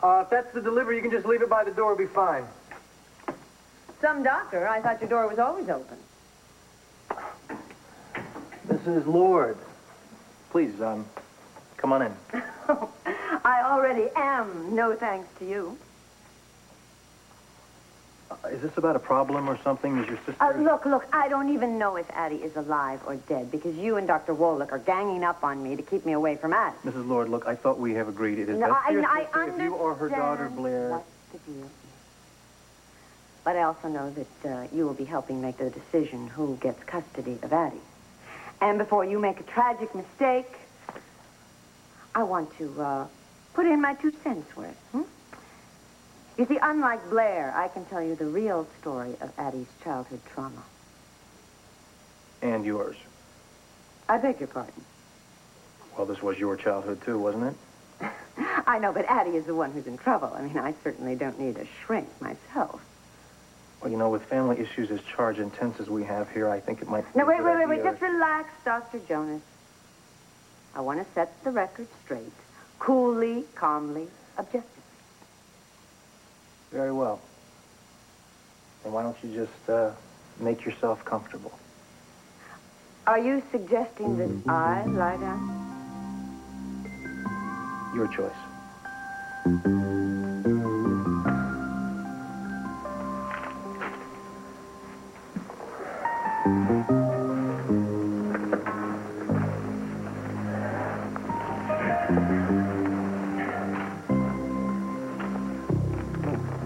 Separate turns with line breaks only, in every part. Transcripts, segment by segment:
If that's the delivery, you can just leave it by the door. It'll be fine.
Some doctor. I thought your door was always open.
Mrs. Lord, please, come on in.
I already am. No thanks to you.
Is this about a problem or something? Is your sister...
Look, I don't even know if Addie is alive or dead because you and Dr. Wolick are ganging up on me to keep me away from Addie.
Mrs. Lord, look, I thought we have agreed it is best for your sister if you or her daughter, Blair...
What's the deal? But I also know that you will be helping make the decision who gets custody of Addie. And before you make a tragic mistake, I want to put in my 2 cents worth. You see, unlike Blair, I can tell you the real story of Addie's childhood trauma.
And yours.
I beg your pardon.
Well, this was your childhood, too, wasn't it?
I know, but Addie is the one who's in trouble. I mean, I certainly don't need a shrink myself.
Well, you know, with family issues as charge-intense as we have here, I think it might be
Now, wait.
idea.
Just relax, Dr. Jonas. I want to set the record straight. Coolly, calmly, objectively.
Very well. Then why don't you just make yourself comfortable?
Are you suggesting that I lie down?
Your choice.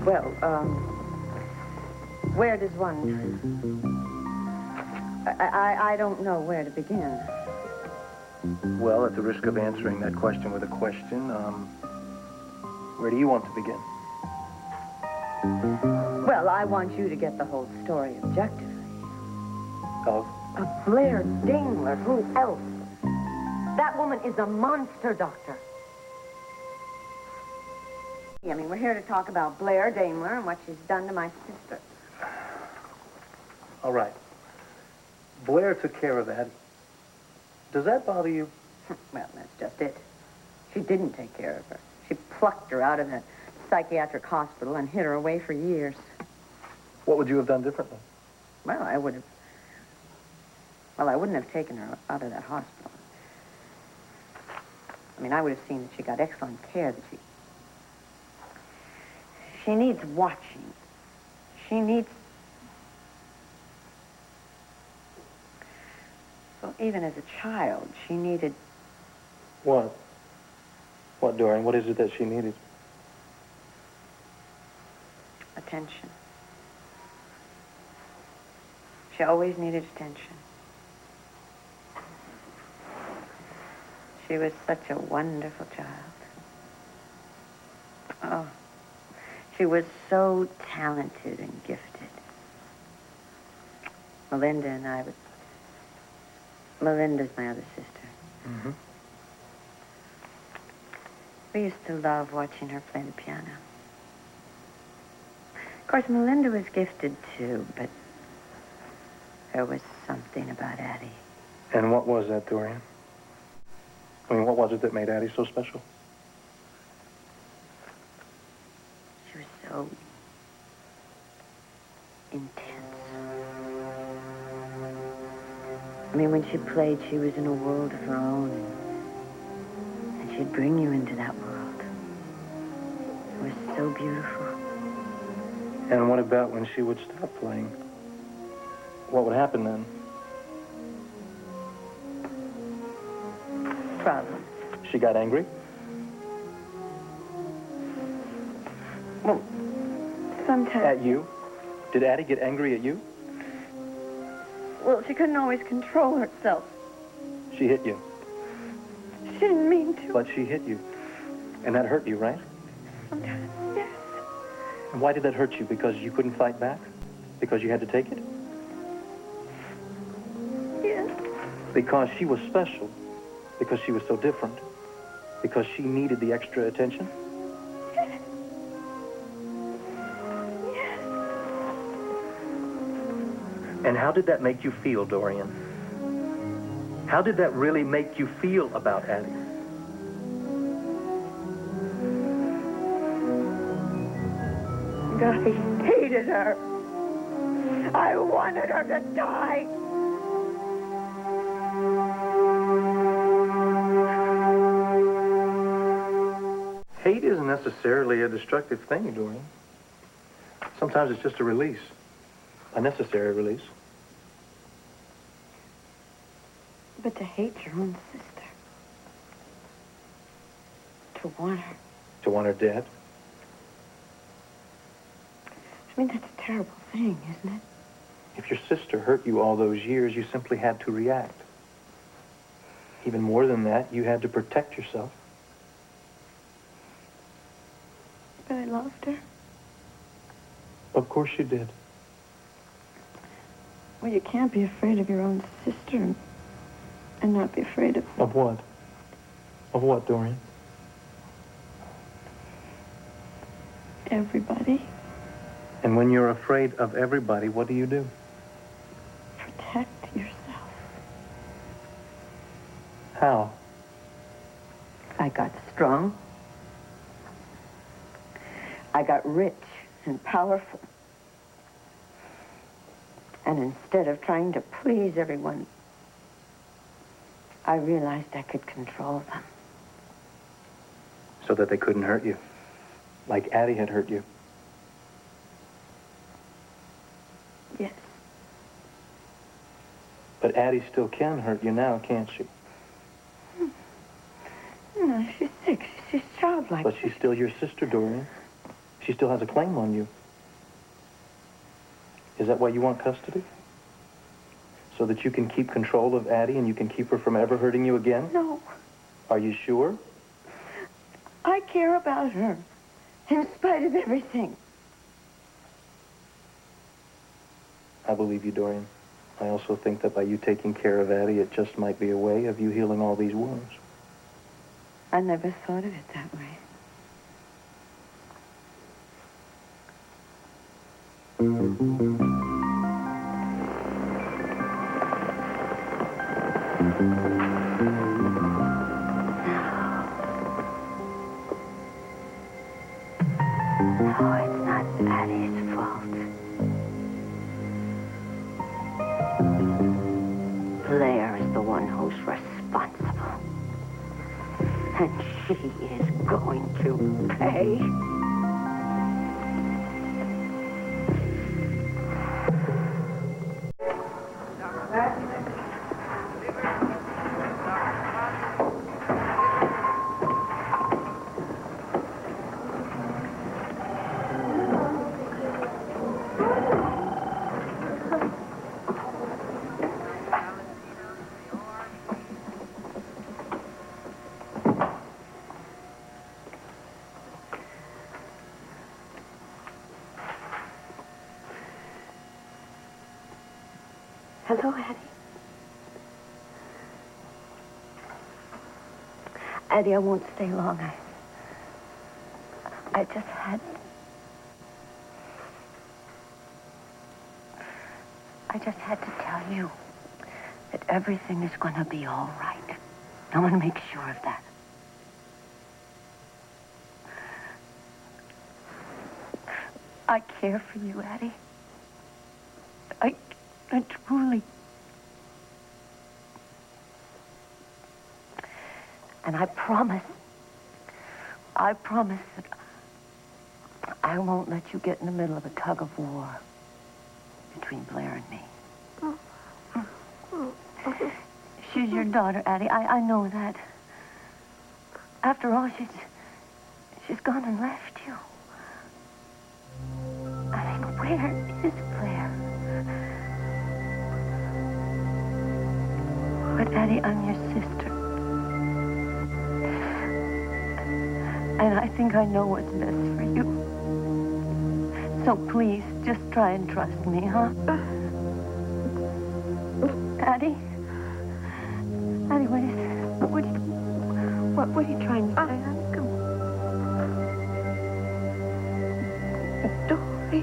Well, where does one... I don't know where to begin.
Well, at the risk of answering that question with a question, where do you want to begin?
Well, I want you to get the whole story objectively.
Of?
Of Blair Daimler. Who else? That woman is a monster, Doctor. I mean, we're here to talk about Blair Daimler and what she's done to my sister.
All right. Blair took care of that. Does that bother you?
Well, that's just it. She didn't take care of her. She plucked her out of that psychiatric hospital and hid her away for years.
What would you have done differently?
Well, I wouldn't have taken her out of that hospital. I mean, I would have seen that she got excellent care, that she needs watching. She needs... Well, even as a child, she needed...
What? What, Dorian? What is it that she needed?
Attention. She always needed attention. She was such a wonderful child. Oh, she was so talented and gifted. Melinda and I would... Melinda's my other sister.
Mm-hmm.
We used to love watching her play the piano. Of course, Melinda was gifted too, but there was something about Addie.
And what was that, Dorian? I mean, what was it that made Addie so special?
She was so intense. I mean, when she played, she was in a world of her own. And she'd bring you into that world. It was so beautiful.
And what about when she would stop playing? What would happen then?
Problem.
She got angry?
Well, sometimes...
At you? Did Addie get angry at you?
Well, she couldn't always control herself.
She hit you.
She didn't mean to.
But she hit you. And that hurt you, right?
Sometimes, yes.
And why did that hurt you? Because you couldn't fight back? Because you had to take it?
Yes.
Because she was special? Because she was so different? Because she needed the extra attention?
Yes.
And how did that make you feel, Dorian? How did that really make you feel about Addie?
And I hated her. I wanted her to die.
Hate isn't necessarily a destructive thing, Dorian. Sometimes it's just a release. A necessary release.
But to hate your own sister. To want her.
To want her dead?
I mean, that's a terrible thing, isn't it?
If your sister hurt you all those years, you simply had to react. Even more than that, you had to protect yourself.
But I loved her.
Of course you did.
Well, you can't be afraid of your own sister and not be afraid of...
Of what? Of what, Dorian?
Everybody.
And when you're afraid of everybody, what do?
Protect yourself.
How?
I got strong. I got rich and powerful. And instead of trying to please everyone, I realized I could control them.
So that they couldn't hurt you. Like Addie had hurt you.
Yes.
But Addie still can hurt you now, can't she?
No, she's sick. She's childlike.
But she's still your sister, Dorian. She still has a claim on you. Is that why you want custody? So that you can keep control of Addie and you can keep her from ever hurting you again?
No.
Are you sure?
I care about her, in spite of everything.
I believe you, Dorian. I also think that by you taking care of Addie, it just might be a way of you healing all these wounds.
I never thought of it that way. No, it's not Addie's fault. Blair is the one who's responsible. And she is going to pay. Hello, Addie. Addie, I won't stay long. I just had to tell you that everything is going to be all right. I want to make sure of that. I care for you, Addie. I truly... And I promise that I won't let you get in the middle of a tug of war between Blair and me. She's your daughter, Addie. I know that. After all, she's gone and left you. I mean, where is Blair? But, Addie, I'm your sister. And I think I know what's best for you. So please, just try and trust me, huh? Addie? Addie, what are you trying to say? Come on. Dory.